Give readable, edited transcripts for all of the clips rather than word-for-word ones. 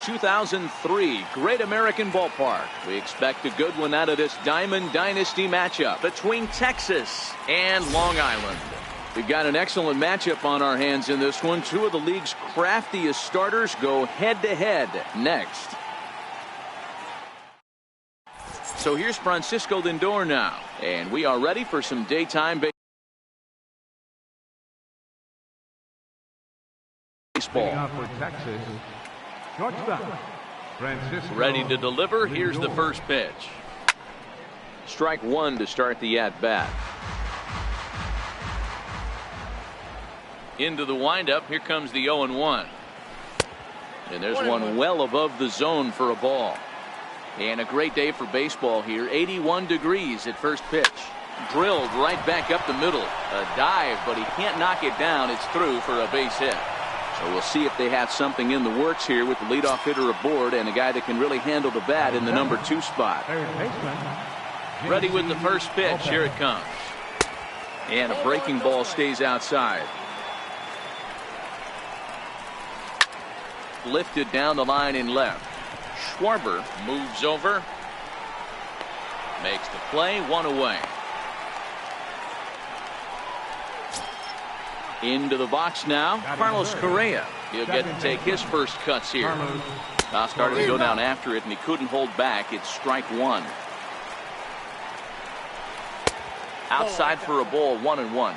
2003 Great American Ballpark. We expect a good one out of this Diamond Dynasty matchup between Texas and Long Island. We've got an excellent matchup on our hands in this one. Two of the league's craftiest starters go head-to-head next. So here's Francisco Lindor now, and we are ready for some daytime baseball. Ready to deliver. Here's the first pitch. Strike one to start the at-bat. Into the windup. Here comes the 0-1. And there's one well above the zone for a ball. And a great day for baseball here. 81 degrees at first pitch. Drilled right back up the middle. A dive, but he can't knock it down. It's through for a base hit. So we'll see if they have something in the works here with the leadoff hitter aboard and a guy that can really handle the bat in the number 2 spot. Ready with the first pitch. Here it comes. And a breaking ball stays outside. Lifted down the line in left. Schwarber moves over. Makes the play. One away. Into the box now. Carlos Correa. He'll get to take his first cuts here. Now started to go down after it, and he couldn't hold back. It's strike one. Outside for a ball. 1-1.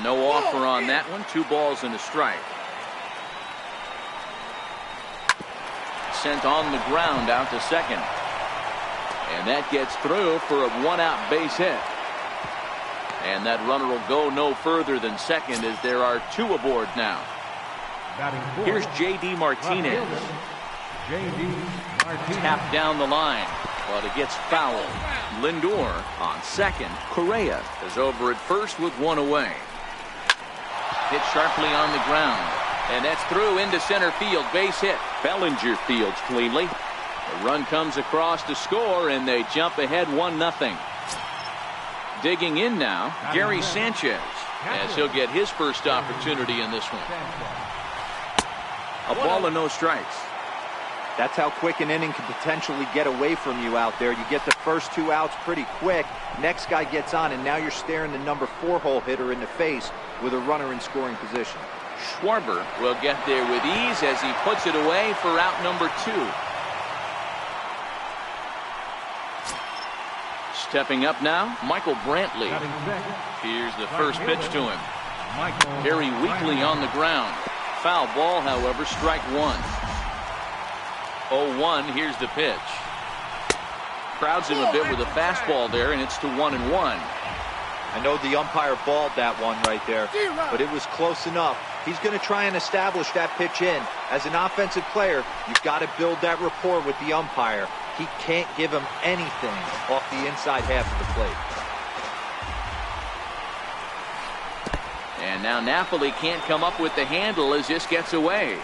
No offer on that one. 2 balls and a strike. Sent on the ground out to second. And that gets through for a 1-out base hit. And that runner will go no further than second as there are 2 aboard now. Here's J.D. Martinez. Tapped down the line, but it gets fouled. Lindor on second. Correa is over at first with 1 away. Hit sharply on the ground. And that's through into center field. Base hit. Bellinger fields cleanly. The run comes across to score, and they jump ahead 1-0. Digging in now, Gary Sanchez, as he'll get his first opportunity in this one. A ball and no strikes. That's how quick an inning can potentially get away from you out there. You get the first 2 outs pretty quick. Next guy gets on, and now you're staring the number 4 hole hitter in the face with a runner in scoring position. Schwarber will get there with ease as he puts it away for out number 2. Stepping up now, Michael Brantley. Here's the first pitch to him. Very weakly on the ground. Foul ball, however, strike one. 0-1, here's the pitch. Crowds him a bit with a fastball there, and it's to 1-1. I know the umpire balled that one right there, but it was close enough. He's going to try and establish that pitch in. As an offensive player, you've got to build that rapport with the umpire. He can't give him anything off the inside half of the plate. And now Napoli can't come up with the handle as this gets away.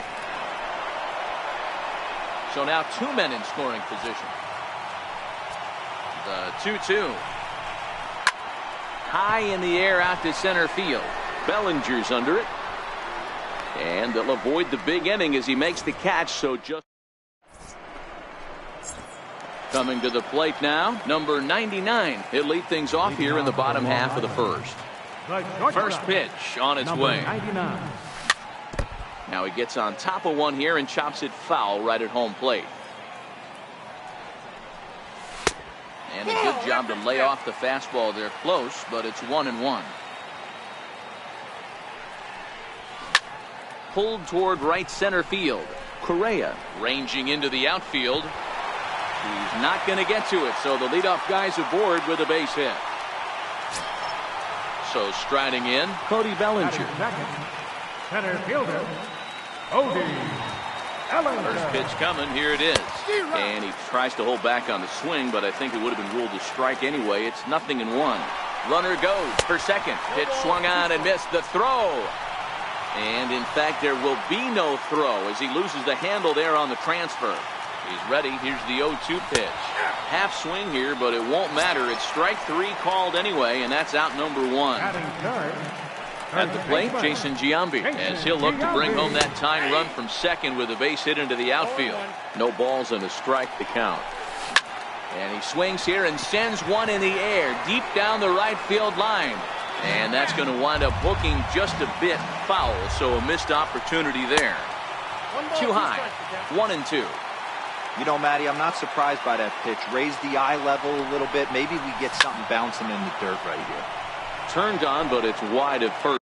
So now 2 men in scoring position. The 2-2. High in the air out to center field. Bellinger's under it. And they'll avoid the big inning as he makes the catch. So just coming to the plate now, number 99. He'll lead things off here in the bottom half of the first. First pitch on its way. Now he gets on top of one here and chops it foul right at home plate. And a good job to lay off the fastball there close, but it's 1-1. Pulled toward right center field. Correa ranging into the outfield. He's not going to get to it, so the leadoff guy's aboard with a base hit. So striding in, Cody Bellinger. Center fielder, First pitch coming, here it is. And he tries to hold back on the swing, but I think it would have been ruled a strike anyway. It's 0-1. Runner goes for second. Pitch swung on and missed the throw. And in fact, there will be no throw as he loses the handle there on the transfer. He's ready. Here's the 0-2 pitch. Half swing here, but it won't matter. It's strike 3 called anyway, and that's out number 1. At the plate, Jason Giambi, as he'll look to bring home that tying run from second with a base hit into the outfield. No balls and a strike to count. And he swings here and sends one in the air deep down the right field line. And that's going to wind up hooking just a bit foul, so a missed opportunity there. Too high, 1-2. You know, Matty, I'm not surprised by that pitch. Raise the eye level a little bit. Maybe we get something bouncing in the dirt right here. Turned on, but it's wide at first.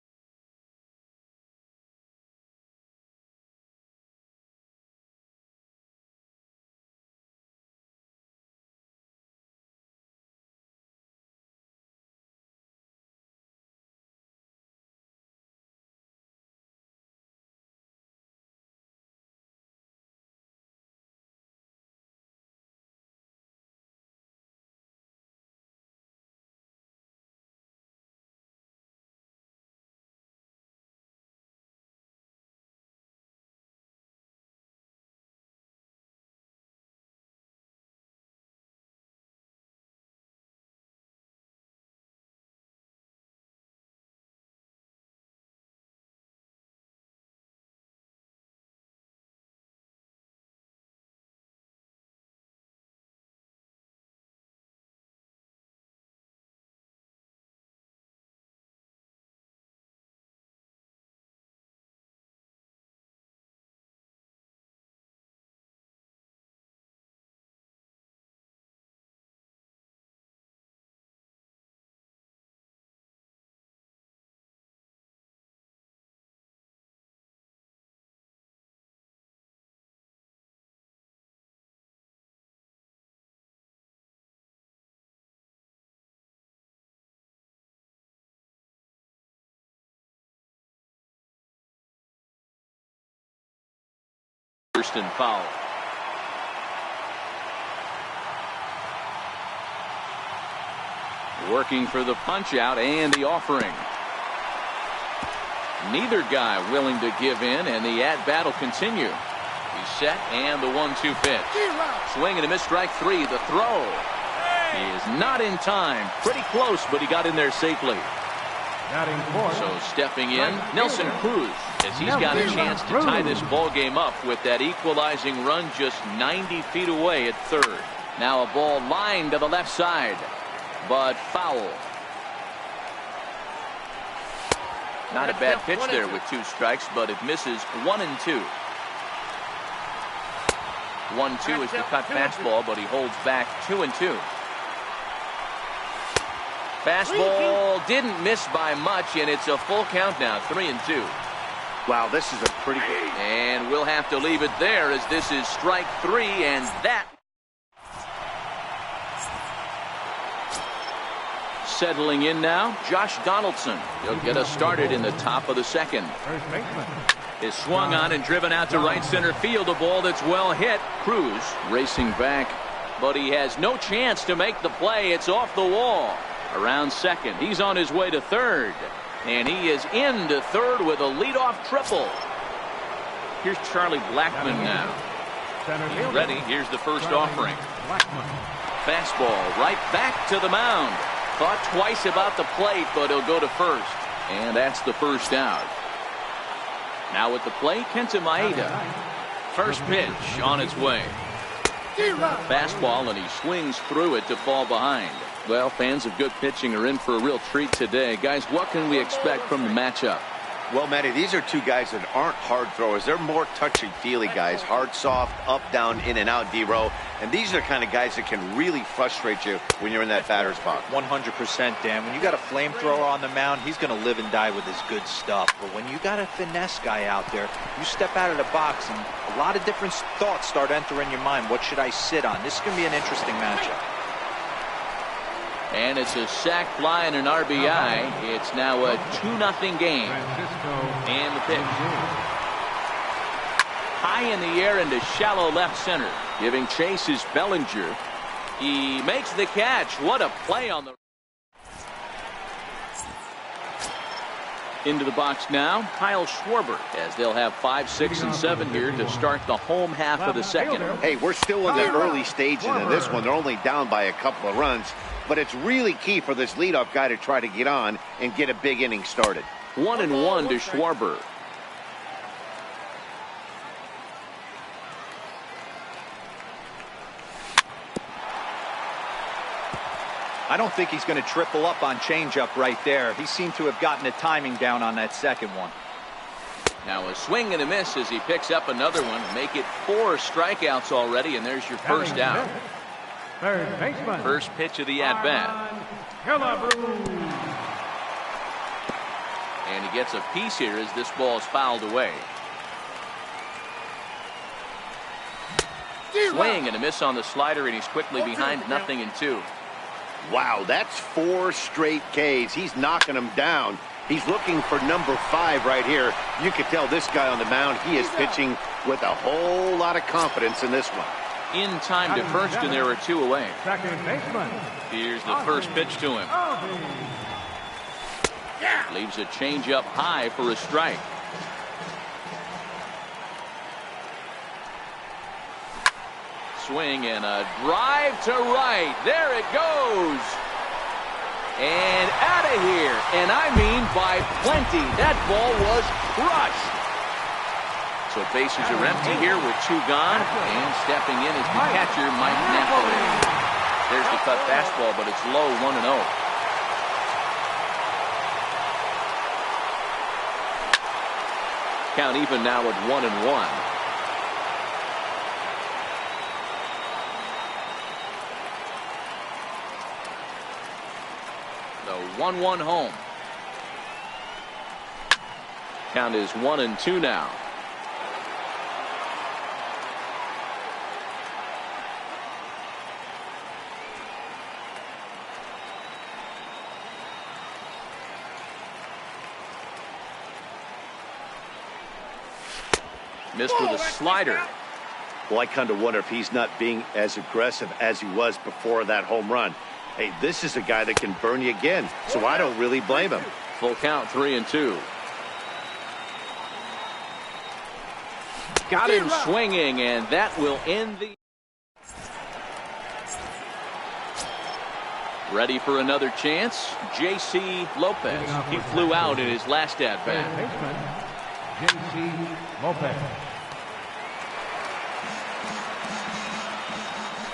First and foul. Working for the punch out and the offering. Neither guy willing to give in, and the at-bat will continue. He's set, and the 1-2 pitch. Swing and a miss, strike three. The throw. He is not in time. Pretty close, but he got in there safely. So stepping in, Nelson Cruz, as he's got a chance to tie this ball game up with that equalizing run just 90 feet away at third. Now a ball lined to the left side, but foul. Not a bad pitch there with 2 strikes, but it misses 1-2. 1-2 is the cut fastball, but he holds back 2-2. Fastball didn't miss by much, and it's a full count now, 3-2. Wow, this is a pretty good. And we'll have to leave it there, as this is strike 3, and that. Settling in now, Josh Donaldson. He'll get us started in the top of the second. Is swung on and driven out to right center field, a ball that's well hit. Cruz racing back, but he has no chance to make the play. It's off the wall. Around second, he's on his way to third, and he is into third with a leadoff triple. Here's Charlie Blackmon now. He's ready. Here's the first offering. Fastball right back to the mound. Thought twice about the plate, but he'll go to first, and that's the first out. Now at the plate, Kenta Maeda. First pitch on its way. Fastball, and he swings through it to fall behind. Well, fans of good pitching are in for a real treat today. Guys, what can we expect from the matchup? Well, Matty, these are two guys that aren't hard throwers. They're more touchy-feely guys. Hard, soft, up, down, in and out, D-row. And these are the kind of guys that can really frustrate you when you're in that batter's box. 100%, Dan. When you got a flamethrower on the mound, he's going to live and die with his good stuff. But when you got a finesse guy out there, you step out of the box and a lot of different thoughts start entering your mind. What should I sit on? This is going to be an interesting matchup. And it's a sac fly and an RBI. It's now a 2-0 game. And the pitch. High in the air into shallow left center. Giving chase is Bellinger. He makes the catch. What a play on the. Into the box now, Kyle Schwarber, as they'll have 5, 6, and 7 here to start the home half of the second. Hey, we're still in the early stages of this one. They're only down by a couple of runs, but it's really key for this leadoff guy to try to get on and get a big inning started. 1-1 to Schwarber. I don't think he's going to triple up on changeup right there. He seemed to have gotten the timing down on that second one. Now a swing and a miss as he picks up another one. Make it 4 strikeouts already, and there's your first out. Third baseman. First pitch of the at-bat. And he gets a piece here as this ball is fouled away. Swing and a miss on the slider, and he's quickly behind 0-2. Wow, that's 4 straight Ks. He's knocking them down. He's looking for number 5 right here. You can tell this guy on the mound, he is pitching with a whole lot of confidence in this one. In time to first, and there are 2 away. Second baseman. Here's the first pitch to him. Leaves a changeup high for a strike. Swing and a drive to right. There it goes. And out of here. And I mean by plenty. That ball was crushed. So bases are empty here with 2 gone. And stepping in is the catcher, Mike Napoli. There's the cut fastball, but it's low, 1-0. Count even now at 1-1. The 1-1 home. Count is 1-2 now. Missed with a slider. Well, I kind of wonder if he's not being as aggressive as he was before that home run. Hey, this is a guy that can burn you again, so I don't really blame him. Full count, 3-2. Got him swinging, and that will end the... Ready for another chance? J.C. Lopez. He flew out in his last at-bat. J.C. Lopez.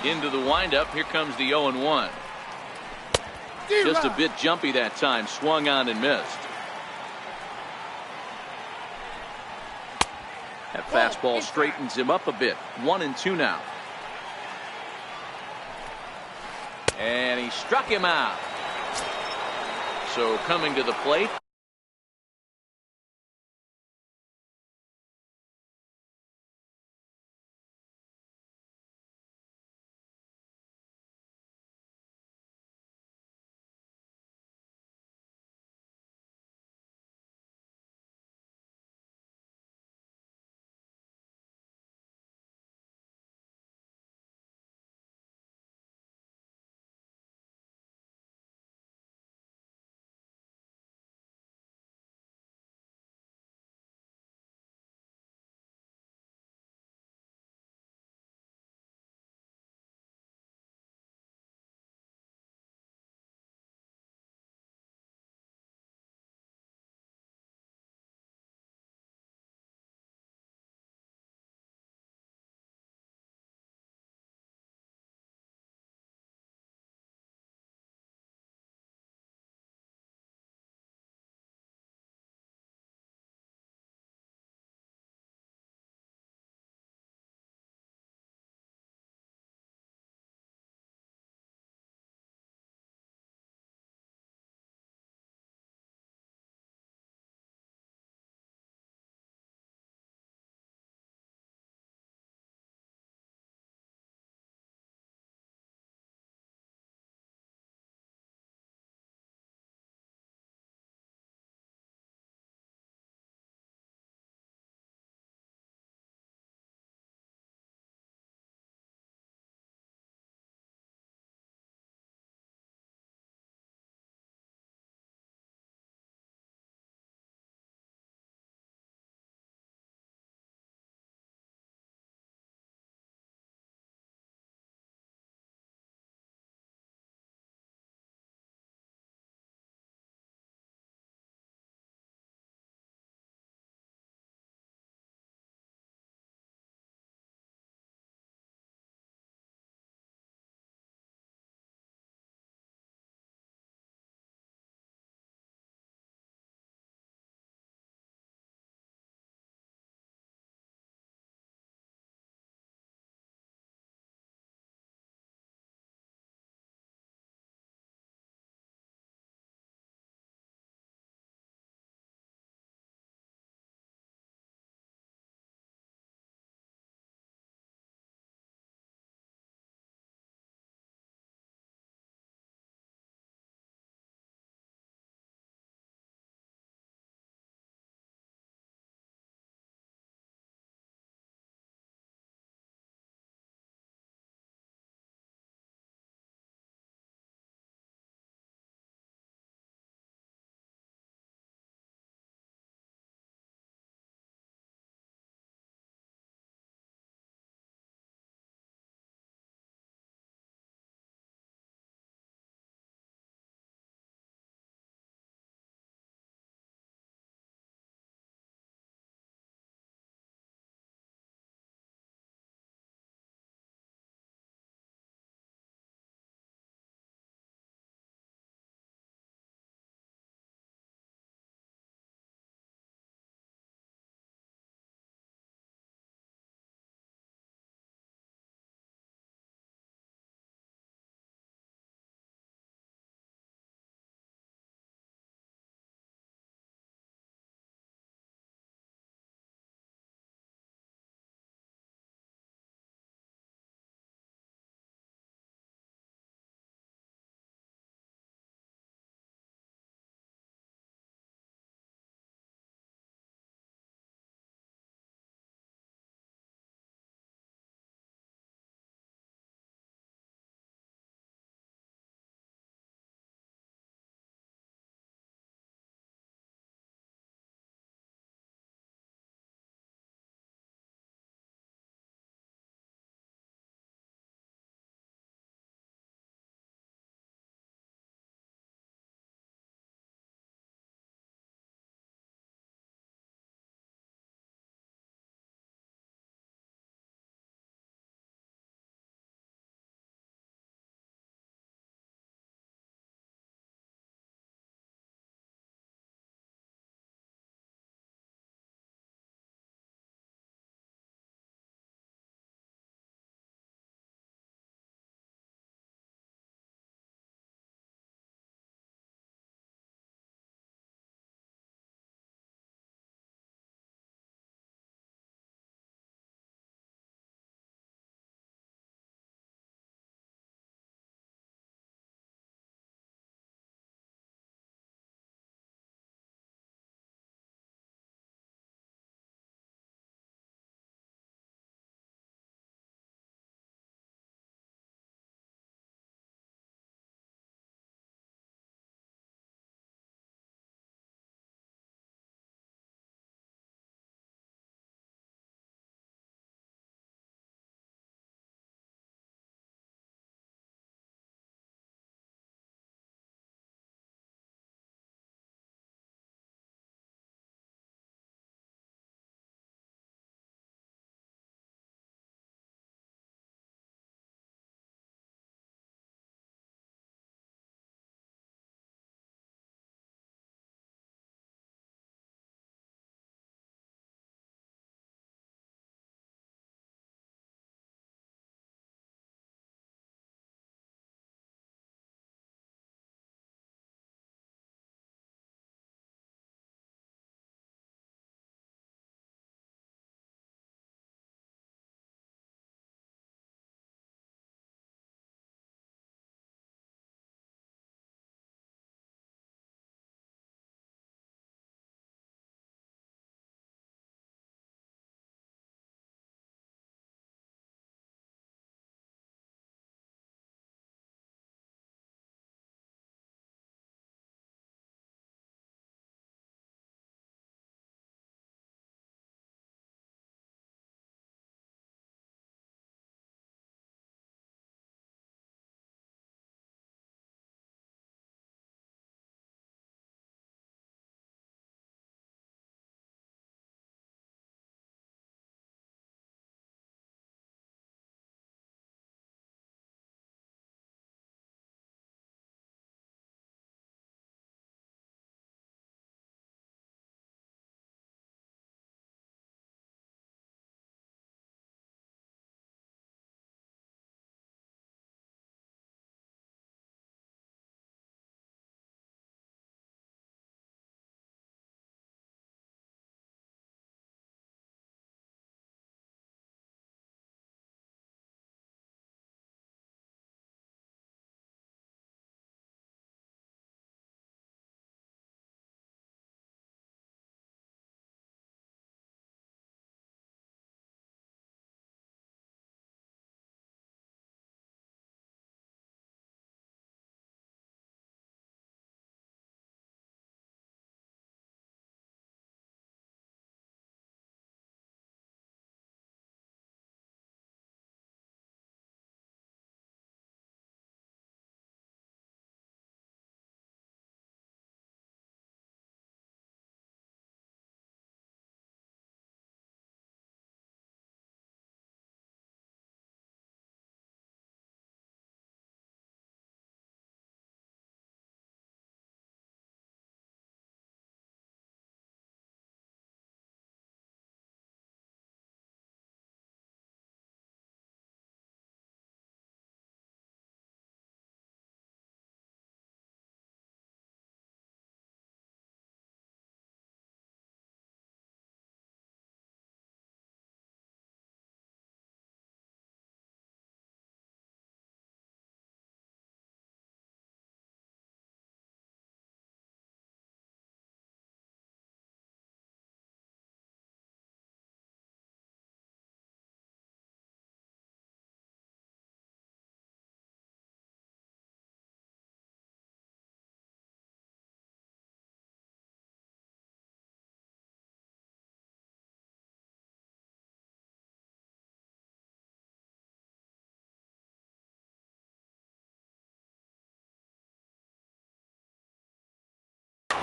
Into the windup. Here comes the 0-1. Just a bit jumpy that time. Swung on and missed. That fastball straightens him up a bit. 1-2 now. And he struck him out. So coming to the plate.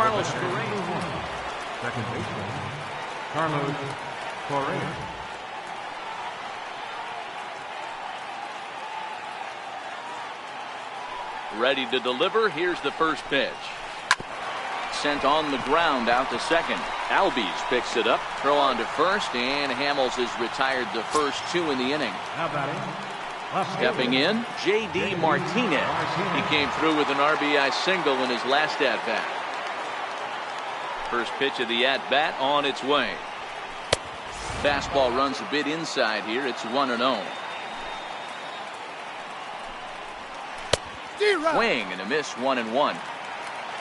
Carlos Correa. Second baseman, Carlos Correa. Ready to deliver. Here's the first pitch. Sent on the ground out to second. Albies picks it up. Throw on to first, and Hamels has retired the first two in the inning. Now batting, Stepping in, J.D. Martinez. He came through with an RBI single in his last at-bat. First pitch of the at-bat on its way. Fastball runs a bit inside here. It's 1-0. Swing and a miss, 1-1.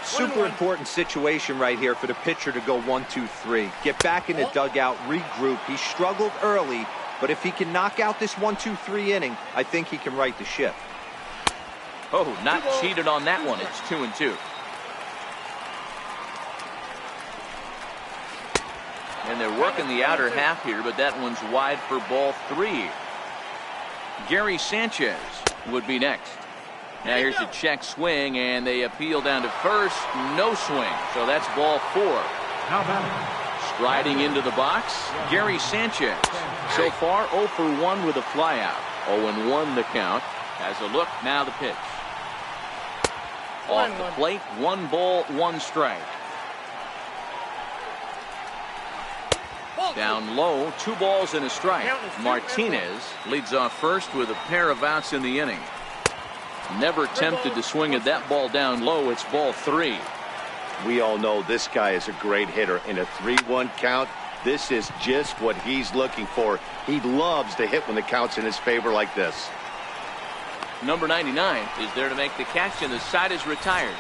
Super important situation right here for the pitcher to go 1-2-3. Get back in the dugout, regroup. He struggled early, but if he can knock out this 1-2-3 inning, I think he can right the ship. Oh, not cheated on that one. It's 2-2. And they're working the outer half here, but that one's wide for ball 3. Gary Sanchez would be next. Now here's a check swing, and they appeal down to first. No swing, so that's ball 4. now batting, Striding into the box, Gary Sanchez. So far 0 for 1 with a flyout. 0-1 the count. Has a look, now the pitch. Off the plate, 1 ball, 1 strike. Down low, 2 balls and a strike. Martinez leads off first with a pair of outs in the inning. Never tempted to swing at that ball down low. It's ball 3. We all know this guy is a great hitter. In a 3-1 count, this is just what he's looking for. He loves to hit when the count's in his favor like this. Number 99 is there to make the catch, and the side is retired.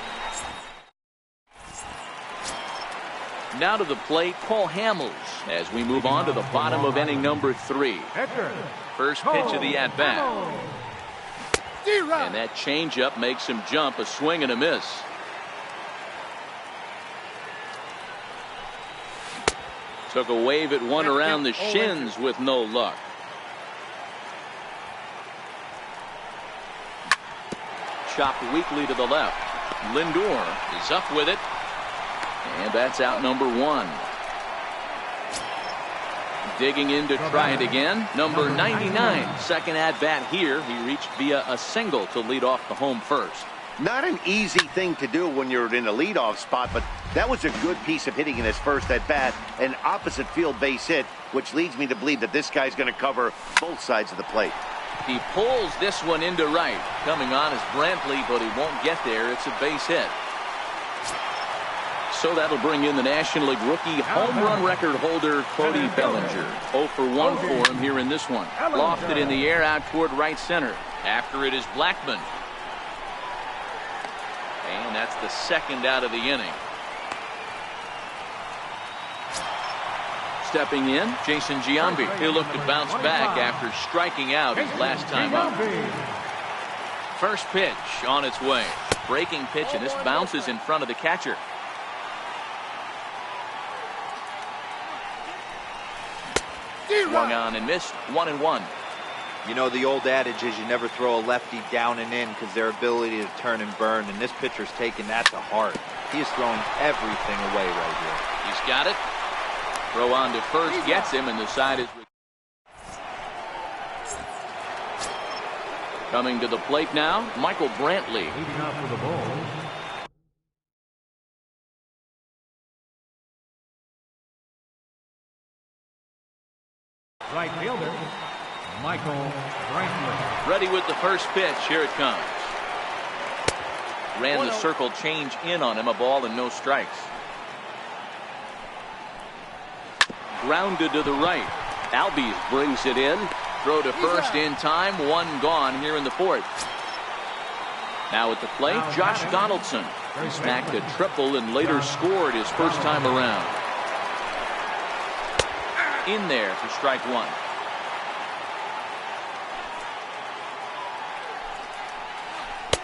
Now to the plate, Paul Hamels, as we move on to the bottom of inning number 3. catcher, First pitch of the at-bat. And that changeup makes him jump. A swing and a miss. Took a wave at one around the shins with no luck. Chopped weakly to the left. Lindor is up with it. And that's out number 1. Digging in to try it again. Number 99. Second at bat here. He reached via a single to lead off the home first. Not an easy thing to do when you're in a leadoff spot, but that was a good piece of hitting in his first at bat. An opposite field base hit, which leads me to believe that this guy's going to cover both sides of the plate. He pulls this one into right. Coming on is Brantley, but he won't get there. It's a base hit. So that'll bring in the National League rookie home run record holder Cody Bellinger. 0 for 1 for him here in this one. Lofted in the air out toward right center. After it is Blackman. And that's the second out of the inning. Stepping in, Jason Giambi. He'll look to bounce back after striking out his last time up. First pitch on its way. Breaking pitch, and this bounces in front of the catcher. Swung on and missed. 1-1. You know, the old adage is you never throw a lefty down and in because their ability to turn and burn, and this pitcher's taking that to heart. He is throwing everything away right here. He's got it. Throw on to first, gets him, and the side is coming to the plate now. Michael Brantley. leading off for the Bulls, right fielder, Michael Brantley. Ready with the first pitch. Here it comes. Ran the circle change in on him. A ball and no strikes. Grounded to the right. Albies brings it in. Throw to first in time. 1 gone here in the 4th. Now at the plate, Josh Donaldson. He smacked a triple and later scored his first time around. In there for strike 1.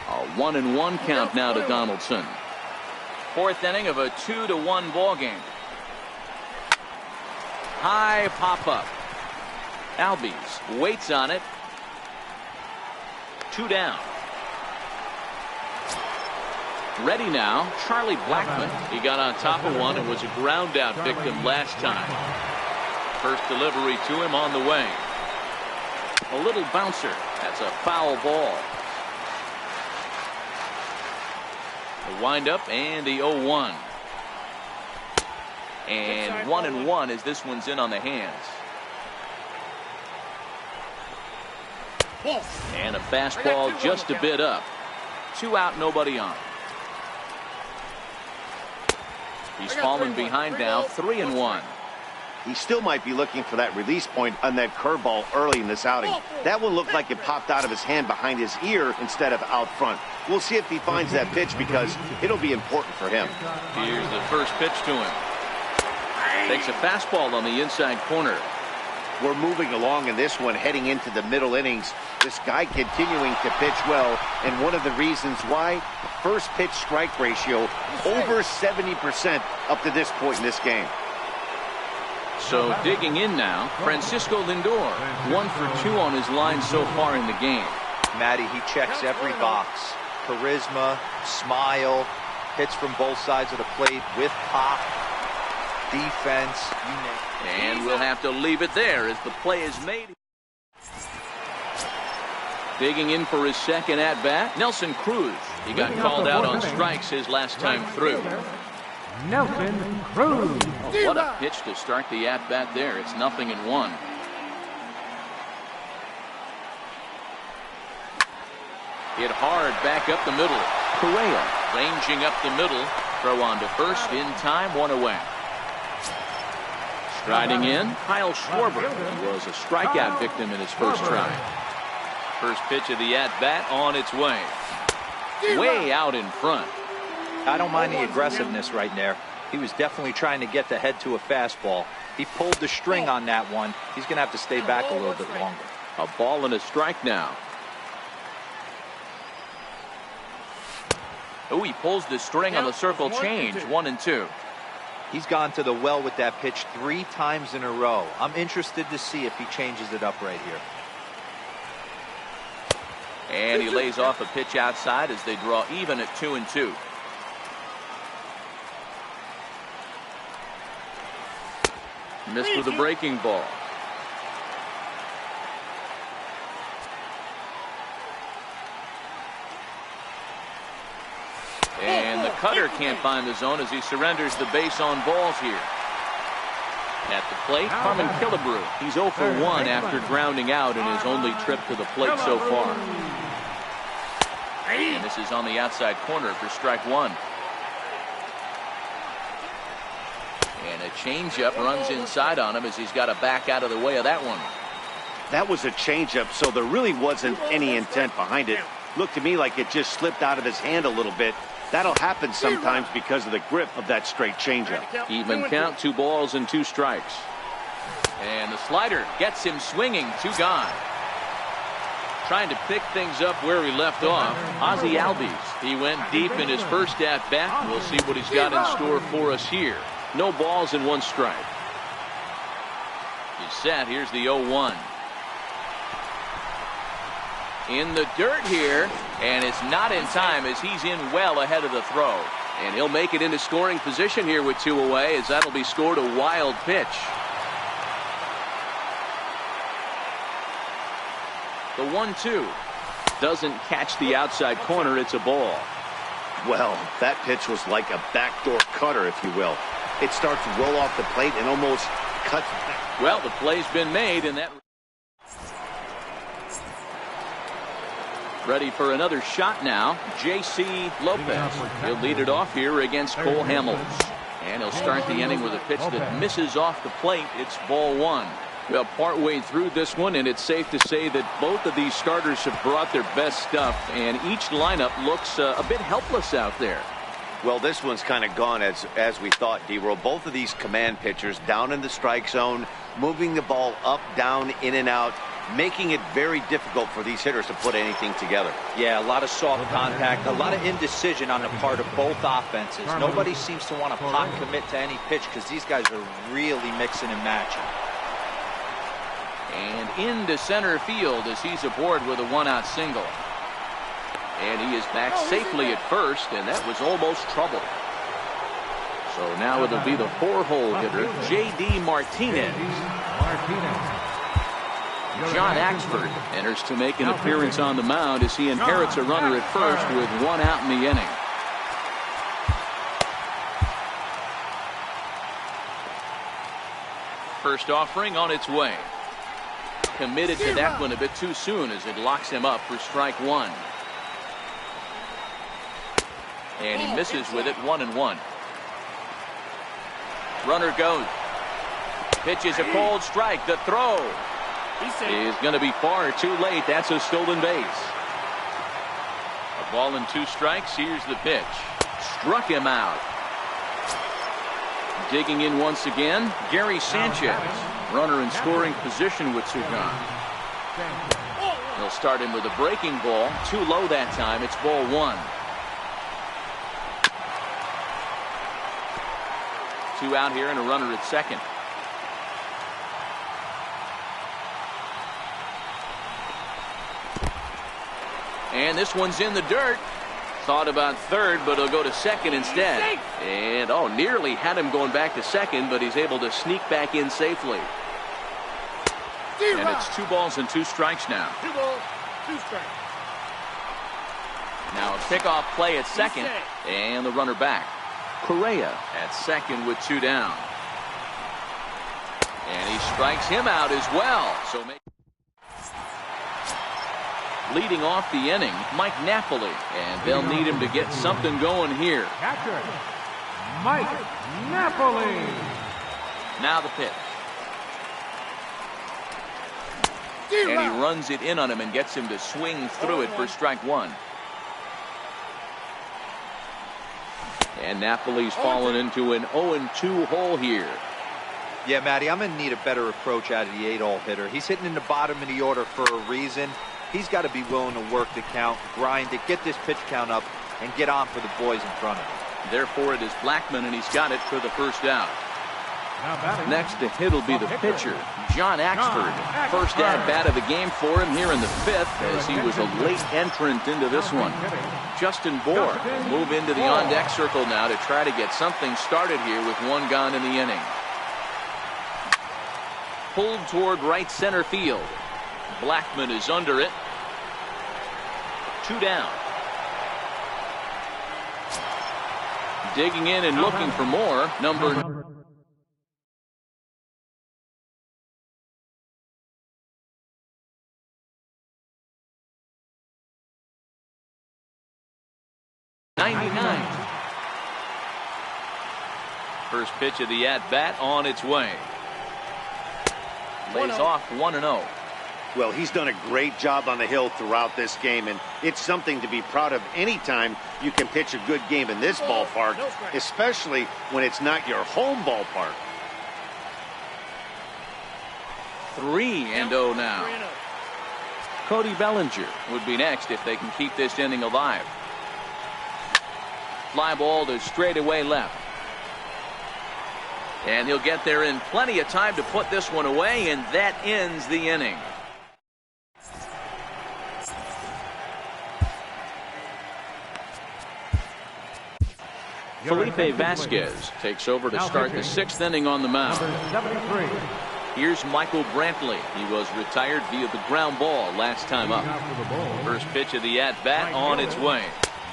A 1-1 count now to Donaldson. 4th inning of a 2-1 ball game. High pop up. Albies waits on it. 2 down. Ready now, Charlie Blackmon. He got on top of one and was a ground out victim last time. First delivery to him on the way. A little bouncer. That's a foul ball. The windup and the 0-1. And 1-1 as this one's in on the hands. And a fastball just a bit up. 2 out, nobody on. He's fallen behind now, 3-1. He still might be looking for that release point on that curveball early in this outing. That one looked like it popped out of his hand behind his ear instead of out front. We'll see if he finds that pitch because it'll be important for him. Here's the first pitch to him. Takes a fastball on the inside corner. We're moving along in this one, heading into the middle innings. This guy continuing to pitch well, and one of the reasons why, first pitch strike ratio over 70% up to this point in this game. So digging in now, Francisco Lindor, 1 for 2 on his line so far in the game. Matty, he checks every box. Charisma, smile, hits from both sides of the plate with pop, defense, you name it. And we'll have to leave it there as the play is made. Digging in for his second at-bat, Nelson Cruz. He got called out on strikes his last time through. Nelson Cruz. Oh, what a pitch to start the at-bat there. It's 0-1. Hit hard back up the middle. Correa ranging up the middle. Throw on to first in time, 1 away. Striding in, Kyle Schwarber. He was a strikeout victim in his first try. First pitch of the at-bat on its way. Way out in front. I don't mind the aggressiveness right there. He was definitely trying to get the head to a fastball. He pulled the string on that one. He's going to have to stay back a little bit longer. A ball and a strike now. Oh, he pulls the string on the circle change. 1-2. He's gone to the well with that pitch 3 times in a row. I'm interested to see if he changes it up right here. And he lays off a pitch outside as they draw even at 2-2. Missed with a breaking ball. And the cutter can't find the zone as he surrenders the base on balls here. At the plate, Carmen Killebrew. He's 0 for 1 after grounding out in his only trip to the plate so far. And this is on the outside corner for strike 1. And a changeup runs inside on him as he's got to back out of the way of that one. That was a changeup, so there really wasn't any intent behind it. Looked to me like it just slipped out of his hand a little bit. That'll happen sometimes because of the grip of that straight changeup. Even count, 2 balls and 2 strikes. And the slider gets him swinging, 2 gone. Trying to pick things up where he left off, Ozzie Albies. He went deep in his first at-bat. We'll see what he's got in store for us here. No balls and 1 strike. He's set. Here's the 0-1. In the dirt here, and it's not in time as he's in well ahead of the throw. And he'll make it into scoring position here with 2 away as that'll be scored a wild pitch. The 1-2 doesn't catch the outside corner. It's a ball. Well, that pitch was like a backdoor cutter, if you will. It starts to roll off the plate and almost cuts back. Well, the play's been made, and that. Ready for another shot now, J.C. Lopez. He'll lead it off here against Cole Hamels. And he'll start the inning with a pitch that misses off the plate. It's ball 1. Well, partway through this one, and it's safe to say that both of these starters have brought their best stuff, and each lineup looks a bit helpless out there. Well, this one's kind of gone as we thought, D-Roll. Both of these command pitchers down in the strike zone, moving the ball up, down, in and out, making it very difficult for these hitters to put anything together. Yeah, a lot of soft contact, a lot of indecision on the part of both offenses. Nobody seems to want to pot commit to any pitch because these guys are really mixing and matching. And into center field as he's aboard with a 1-out single. And he is back safely at first, and that was almost trouble. So now it'll be the 4-hole hitter, J.D. Martinez. John Axford enters to make an appearance on the mound as he inherits a runner at first with 1 out in the inning. First offering on its way. Committed to that one a bit too soon as it locks him up for strike 1. And he misses with it, 1-1. Runner goes. Pitch is a cold strike. The throw is going to be far too late. That's a stolen base. A ball and 2 strikes. Here's the pitch. Struck him out. Digging in once again, Gary Sanchez. Runner in scoring position with two gone. He'll start him with a breaking ball. Too low that time. It's ball 1. 2 out here and a runner at second. And this one's in the dirt. Thought about third, but he'll go to second instead. And nearly had him going back to second, but he's able to sneak back in safely. And it's 2 balls and 2 strikes now. 2 balls, 2 strikes. Now a pickoff play at second, and the runner back. Correa at second with 2 down. And he strikes him out as well. So leading off the inning, Mike Napoli, and they'll need him to get something going here. Catcher, Mike Napoli. Now the pitch. And he runs it in on him and gets him to swing through it for strike 1. And Napoli's fallen into an 0-2 hole here. Yeah, Matty, I'm going to need a better approach out of the 8-hole hitter. He's hitting in the bottom of the order for a reason. He's got to be willing to work the count, grind it, get this pitch count up, and get on for the boys in front of him. Therefore, it is Blackman, and he's got it for the first out. Next to hit will be the pitcher, John Axford. First at-bat of the game for him here in the 5th, as he was a late entrant into this one. Justin Bohr will move into the on-deck circle now to try to get something started here with 1 gone in the inning. Pulled toward right center field. Blackman is under it. 2 down. Digging in and looking for more, number 99. First pitch of the at-bat on its way. Lays off 1-0. Well, he's done a great job on the hill throughout this game, and it's something to be proud of anytime you can pitch a good game in this ballpark, especially when it's not your home ballpark. 3-0 now. Cody Bellinger would be next if they can keep this inning alive. Fly ball to straightaway left. And he'll get there in plenty of time to put this one away, and that ends the inning. Felipe Vasquez takes over to start the 6th inning on the mound. Here's Michael Brantley. He was retired via the ground ball last time up. First pitch of the at-bat on its way.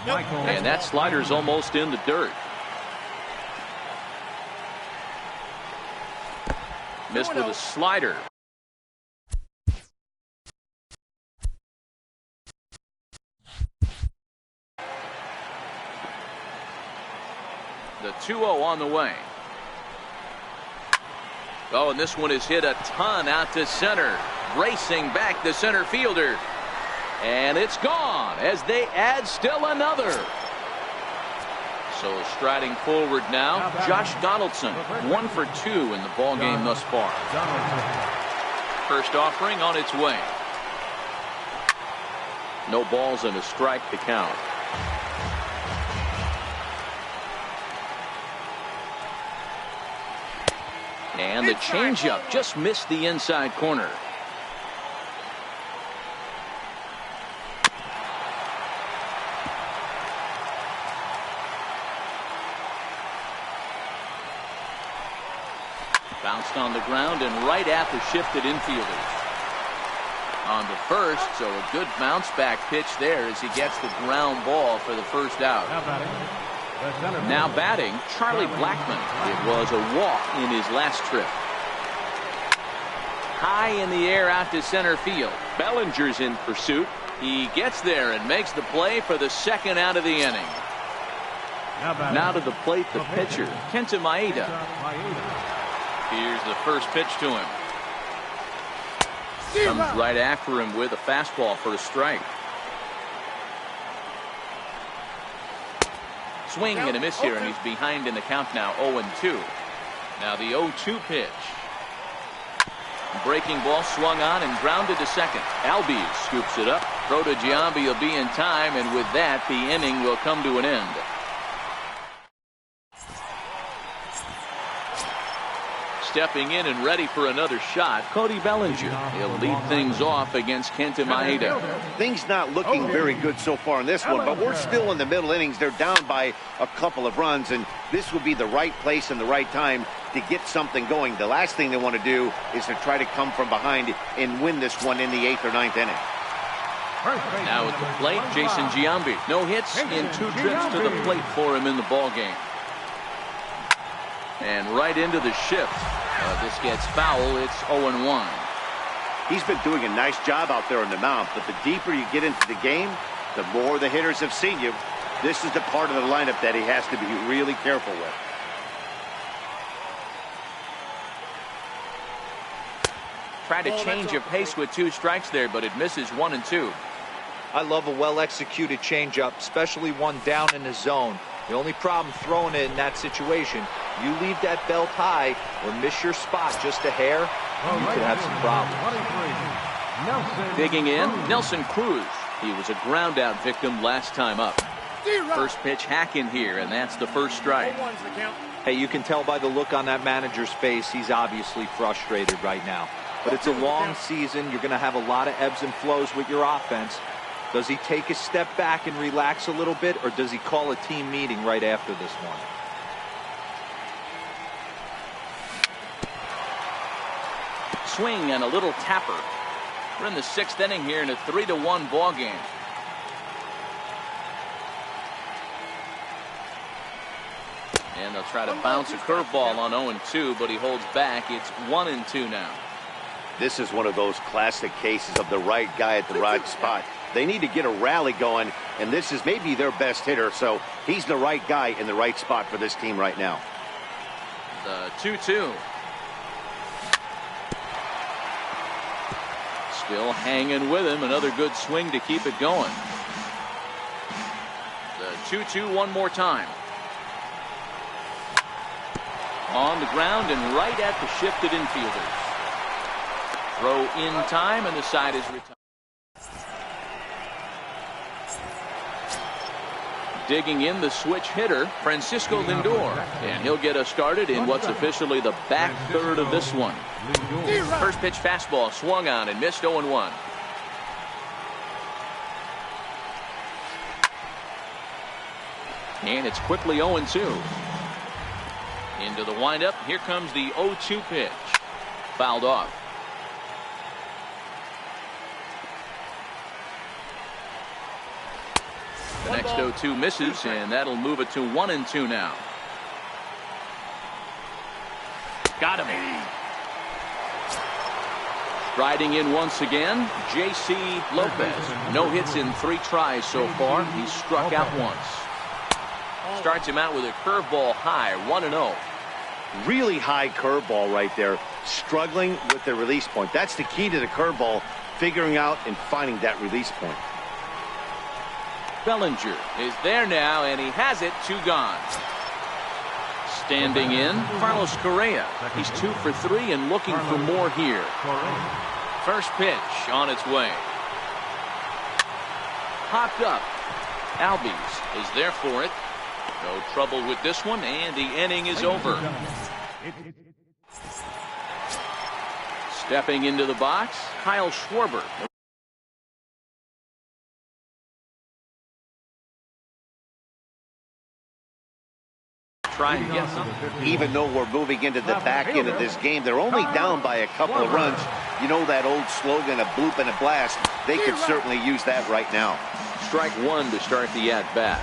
And that slider's almost in the dirt. Missed with a slider. The 2-0 on the way. Oh, and this one is hit a ton out to center. Racing back the center fielder. And it's gone as they add still another. So striding forward now, Josh Donaldson. 1 for 2 in the ballgame thus far. First offering on its way. No balls and a strike to count. And the changeup just missed the inside corner. Bounced on the ground and right at the shifted infielders. On to first, so a good bounce back pitch there as he gets the ground ball for the first out. Now batting, Charlie Blackmon. It was a walk in his last trip. High in the air out to center field. Bellinger's in pursuit. He gets there and makes the play for the second out of the inning. Now to the plate, the pitcher, Kenta Maeda. Here's the first pitch to him. Comes right after him with a fastball for a strike. Swing and a miss here, and he's behind in the count now, 0-2. Now the 0-2 pitch. Breaking ball swung on and grounded to second. Albies scoops it up. Throw to Giambi will be in time, and with that, the inning will come to an end. Stepping in and ready for another shot, Cody Bellinger. He'll lead things off against Kenta Maeda. Things not looking very good so far in this one, but we're still in the middle innings. They're down by a couple of runs, and this would be the right place and the right time to get something going. The last thing they want to do is to try to come from behind and win this one in the 8th or 9th inning. Now at the plate, Jason Giambi. No hits in 2 trips to the plate for him in the ballgame. And right into the shift. This gets foul. It's 0-1. He's been doing a nice job out there on the mound, but the deeper you get into the game, the more the hitters have seen you. This is the part of the lineup that he has to be really careful with. Try to change of pace with 2 strikes there, but it misses 1 and 2. I love a well-executed changeup, especially one down in the zone. The only problem throwing it in that situation, you leave that belt high or miss your spot just a hair, you could have some problems. Digging in, Nelson Cruz. He was a ground out victim last time up. First pitch hack in here, and that's the first strike. Hey, you can tell by the look on that manager's face, he's obviously frustrated right now. But it's a long season. You're going to have a lot of ebbs and flows with your offense. Does he take a step back and relax a little bit, or does he call a team meeting right after this one? Swing and a little tapper. We're in the 6th inning here in a 3-1 ball game. And they'll try to bounce a curveball on 0-2, but he holds back. It's 1-2 now. This is one of those classic cases of the right guy at the right spot. They need to get a rally going, and this is maybe their best hitter, so he's the right guy in the right spot for this team right now. The 2-2. Still hanging with him. Another good swing to keep it going. The 2-2 one more time. On the ground and right at the shifted infielders. Throw in time, and the side is retired. Digging in, the switch hitter, Francisco Lindor. And he'll get us started in what's officially the back third of this one. First pitch fastball swung on and missed 0-1. And it's quickly 0-2. Into the windup. Here comes the 0-2 pitch. Fouled off. The next 0-2 misses, and that'll move it to 1-2 now. Got him. Riding in once again, J.C. Lopez. No hits in 3 tries so far. He's struck out once. Starts him out with a curveball high, 1-0. Really high curveball right there. Struggling with the release point. That's the key to the curveball, figuring out and finding that release point. Bellinger is there now, and he has it. 2 gone. Standing in, Carlos Correa. He's 2 for 3 and looking for more here. First pitch on its way. Popped up. Albies is there for it. No trouble with this one, and the inning is over. Stepping into the box, Kyle Schwarber. try and get some. Even though we're moving into the back end of this game, they're only down by a couple of runs. You know that old slogan, a bloop and a blast. They could certainly use that right now. Strike one to start the at-bat.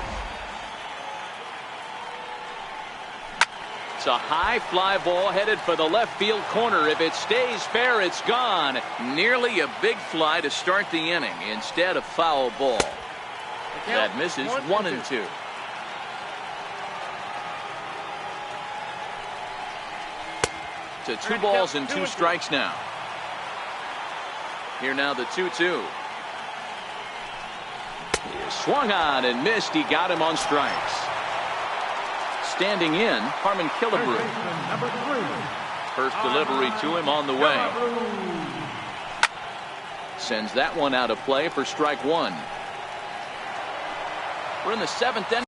It's a high fly ball headed for the left field corner. If it stays fair, it's gone. Nearly a big fly to start the inning. Instead, a foul ball. That misses 1-2. To 2 balls and 2 strikes now. Here now the 2-2. He swung on and missed. He got him on strikes. Standing in, Harmon Killebrew. First delivery to him on the way. Sends that one out of play for strike one. We're in the 7th inning.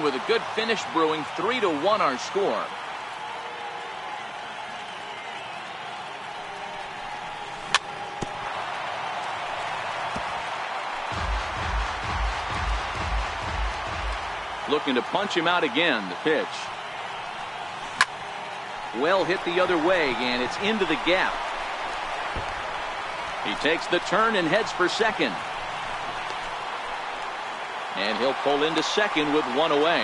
With a good finish brewing, 3-1 our score. Looking to punch him out again. The pitch. Well hit the other way, and it's into the gap. He takes the turn and heads for second. And he'll pull into second with one away.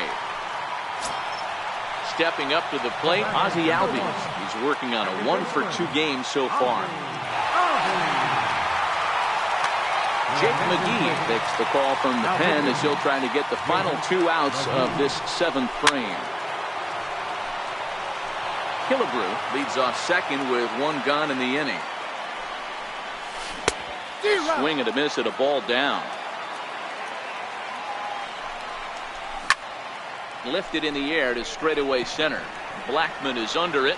Stepping up to the plate, Ozzie Albies. He's working on a 1-for-2 game so far. Jake McGee takes the call from the pen as he'll try to get the final 2 outs of this 7th frame. Killebrew leads off second with 1 gone in the inning. Swing and a miss at a ball down. Lifted in the air to straightaway center. Blackman is under it.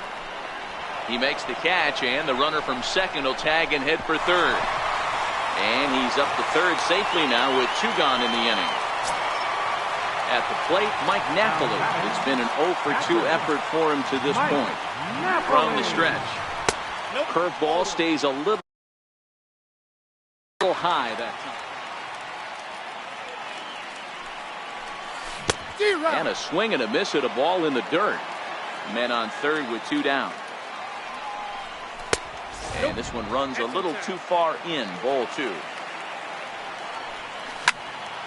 He makes the catch, and the runner from second will tag and head for third. And he's up to third safely now with 2 gone in the inning. At the plate, Mike Napoli. It's been an 0-for-2 effort for him to this point. From the stretch. Curveball stays a little high that time. And a swing and a miss at a ball in the dirt. Men on third with 2 down. And this one runs a little too far in. Ball 2.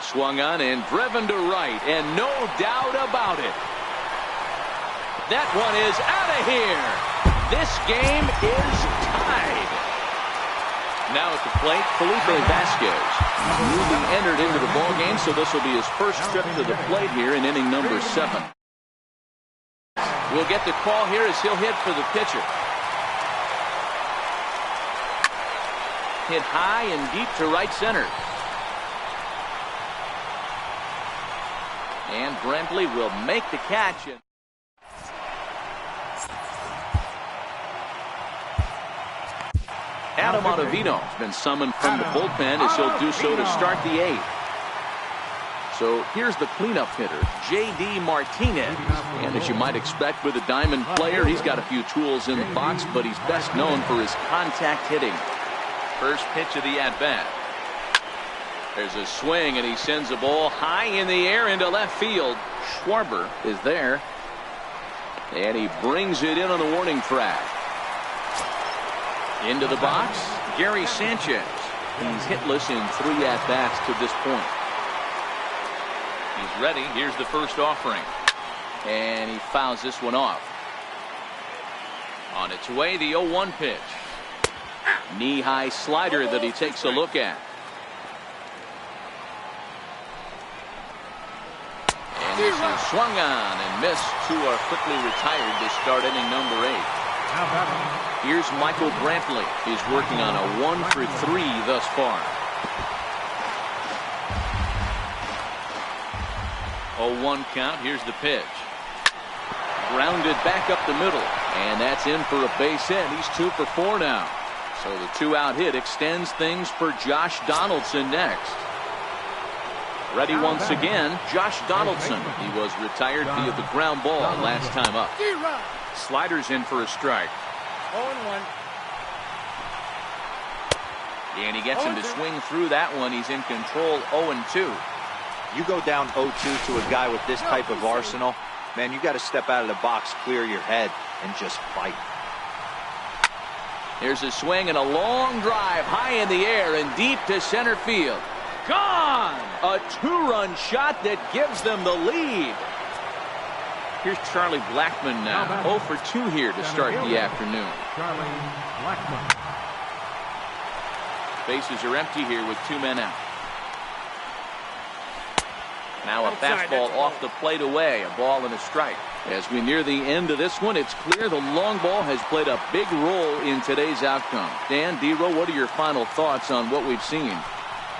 Swung on and driven to right, and no doubt about it. That one is out of here. This game is tied. Now at the plate, Felipe Vasquez, newly entered into the ball game, so this will be his first trip to the plate here in inning number 7. We'll get the call here as he'll hit for the pitcher. Hit high and deep to right center. And Brantley will make the catch. Adam Ottavino has been summoned from the bullpen as he'll do so to start the 8th. So here's the cleanup hitter, J.D. Martinez. And as you might expect with a diamond player, he's got a few tools in the box, but he's best known for his contact hitting. First pitch of the at-bat. There's a swing, and he sends a ball high in the air into left field. Schwarber is there. And he brings it in on the warning track. Into the box, Gary Sanchez. He's hitless in 3 at-bats to this point. He's ready. Here's the first offering. And he fouls this one off. On its way, the 0-1 pitch. Knee-high slider that he takes a look at. And this is swung on and missed. 2 are quickly retired to start inning number 8. Here's Michael Brantley. He's working on a 1-for-3 thus far. 0-1 count. Here's the pitch. Grounded back up the middle. And that's in for a base hit. He's 2 for 4 now. So the 2-out hit extends things for Josh Donaldson next. Ready once again, Josh Donaldson. He was retired via the ground ball last time up. Sliders in for a strike. 0-1. And he gets him to swing through that one. He's in control, 0-2. You go down 0-2 to a guy with this type of arsenal, man, you got to step out of the box, clear your head, and just fight. Here's a swing and a long drive high in the air and deep to center field. Gone! A two-run shot that gives them the lead. Here's Charlie Blackmon now. 0 for 2 here to start the afternoon. Charlie Blackmon. Bases are empty here with 2 men out. Now a fastball off the plate away. A ball and a strike. As we near the end of this one, it's clear the long ball has played a big role in today's outcome. Dan, D-Row, what are your final thoughts on what we've seen?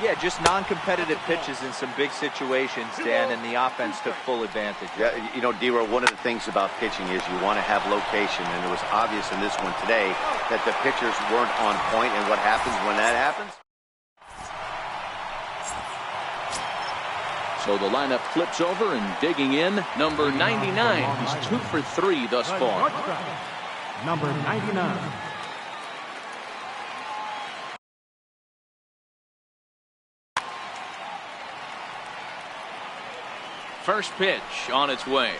Yeah, just non-competitive pitches in some big situations, Dan, and the offense took full advantage. Yeah, you know, D-Row, one of the things about pitching is you want to have location, and it was obvious in this one today that the pitchers weren't on point, and what happens when that happens? So the lineup flips over and digging in, number 99. He's 2 for 3 thus far. Number 99. First pitch on its way.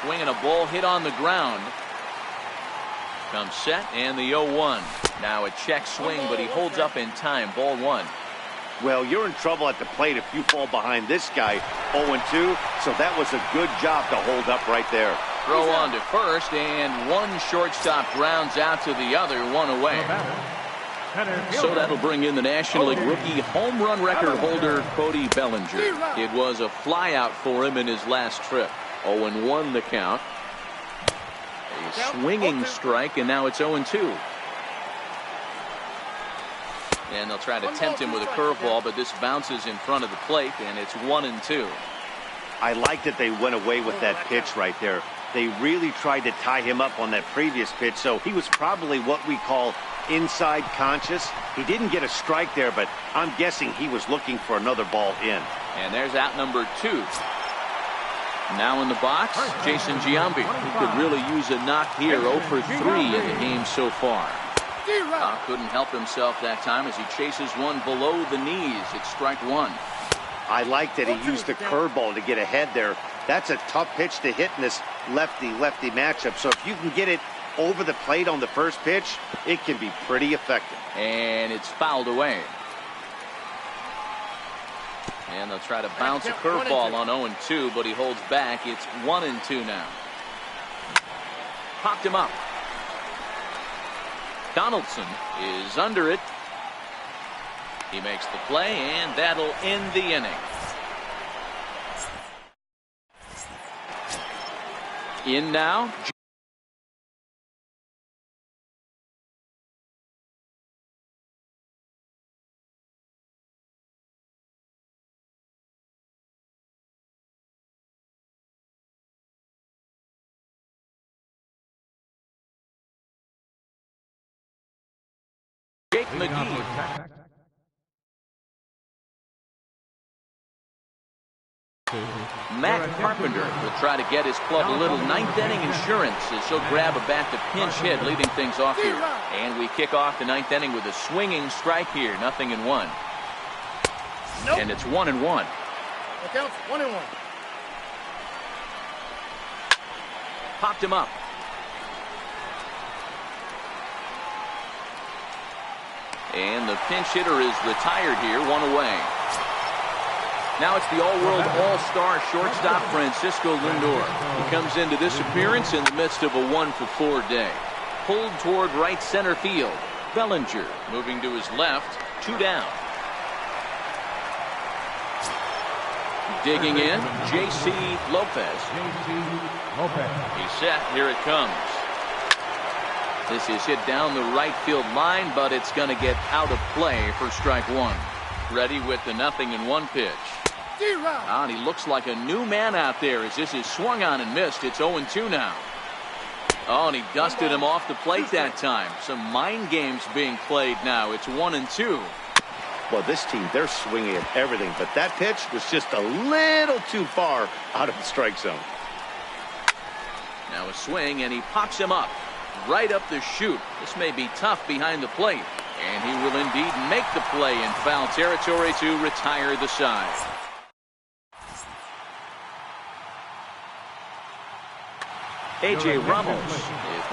Swinging a ball hit on the ground. Comes set and the 0-1. Now a check swing, but he holds up in time. Ball 1. Well, you're in trouble at the plate if you fall behind this guy 0-2, so that was a good job to hold up right there. Throw on to first, and one shortstop grounds out to the other, 1 away. So that'll bring in the National League rookie home run record holder, Cody Bellinger. It was a flyout for him in his last trip. 0-1 the count. A swinging strike, and now it's 0-2. And they'll try to tempt him with a curveball, but this bounces in front of the plate, and it's 1-2. I like that they went away with that pitch right there. They really tried to tie him up on that previous pitch, so he was probably what we call inside conscious. He didn't get a strike there, but I'm guessing he was looking for another ball in. And there's out number 2. Now in the box, Jason Giambi, who could really use a knock here. 0 for 3 in the game so far. Couldn't help himself that time as he chases one below the knees. It's strike 1. I like that he used the curveball to get ahead there. That's a tough pitch to hit in this lefty-lefty matchup. So if you can get it over the plate on the first pitch, it can be pretty effective. And it's fouled away. And they'll try to bounce a curveball on 0-2, but he holds back. It's 1-2 now. Popped him up. Donaldson is under it. He makes the play, and that'll end the inning. In now. Jake McGee. Matt Carpenter will try to get his club a little ninth inning insurance as he'll grab a bat to pinch hit, leading things off here. And we kick off the ninth inning with a swinging strike here, 0-1. Nope. And it's 1-1. That counts 1-1. Popped him up. And the pinch hitter is retired here, 1 away. Now it's the all-world all-star shortstop Francisco Lindor. He comes into this appearance in the midst of a 1-for-4 day. Pulled toward right center field. Bellinger moving to his left, 2 down. Digging in, J.C. Lopez. He's set, here it comes. This is hit down the right field line, but it's going to get out of play for strike 1. Ready with the 0-1 pitch. And he looks like a new man out there as this is swung on and missed. It's 0-2 now. Oh, and he dusted him off the plate that time. Some mind games being played now. It's 1-2. Well, this team, they're swinging at everything, but that pitch was just a little too far out of the strike zone. Now a swing, and he pops him up right up the chute. This may be tough behind the plate, and he will indeed make the play in foul territory to retire the side. A.J. Ramos is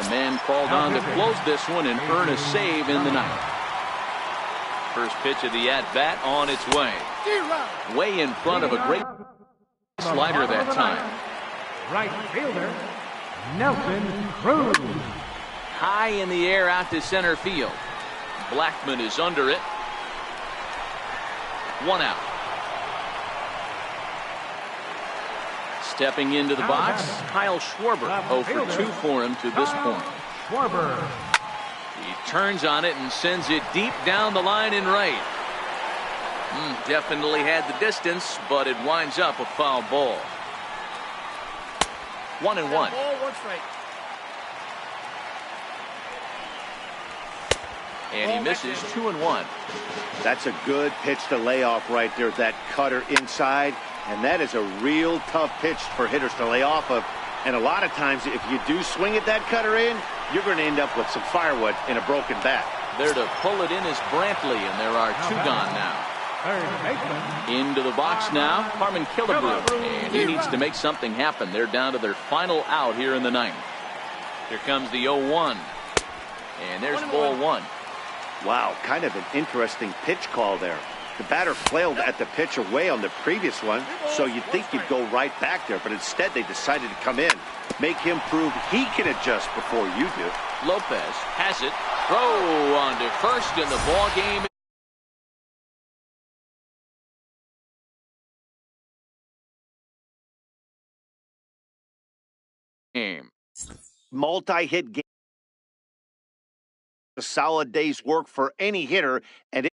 the man called on to close this one and earn a save in the ninth. First pitch of the at-bat on its way. Way in front of a great slider that time. Right fielder, Nelson Cruz. High in the air out to center field. Blackmon is under it. One out. Stepping into the box, Kyle Schwarber. 0 for 2 for him to this point. Schwarber. He turns on it and sends it deep down the line in right. Definitely had the distance, but it winds up a foul ball. 1-1. Ball, 1 strike. And he misses 2-1. That's a good pitch to lay off right there. That cutter inside. And that is a real tough pitch for hitters to lay off of. And a lot of times, if you do swing at that cutter in, you're going to end up with some firewood in a broken bat. There to pull it in is Brantley, and there are 2 gone now. Third baseman. Into the box now, Harmon Killebrew. And he needs to make something happen. They're down to their final out here in the ninth. Here comes the 0-1. And there's ball 1. Wow, kind of an interesting pitch call there. The batter flailed at the pitch away on the previous one, so you'd think you'd go right back there, but instead they decided to come in. Make him prove he can adjust before you do. Lopez has it. Throw on to first, and the ball game. Multi-hit game. A solid day's work for any hitter, and